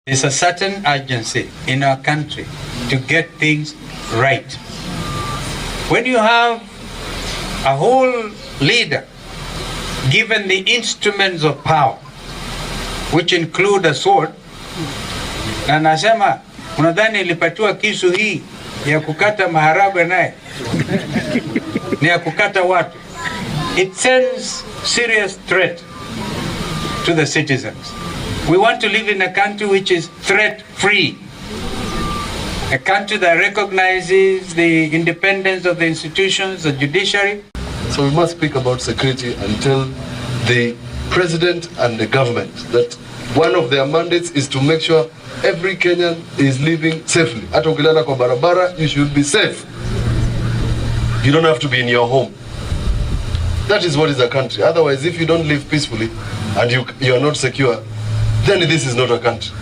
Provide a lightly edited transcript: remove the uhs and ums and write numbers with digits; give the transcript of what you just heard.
There's a certain urgency in our country to get things right. When you have a whole leader given the instruments of power, which include a sword, na nasema unadhani ilipatiwa kisu hii ya kukata maharagwe naye ni ya kukata watu. It sends serious threat to the citizens. We want to live in a country which is threat-free, a country that recognizes the independence of the institutions, the judiciary. So we must speak about security and tell the president and the government that one of their mandates is to make sure every Kenyan is living safely. Hata ukilala kwa barabara, you should be safe. You don't have to be in your home. That is what is a country. Otherwise, if you don't live peacefully and you are not secure, then this is not a country.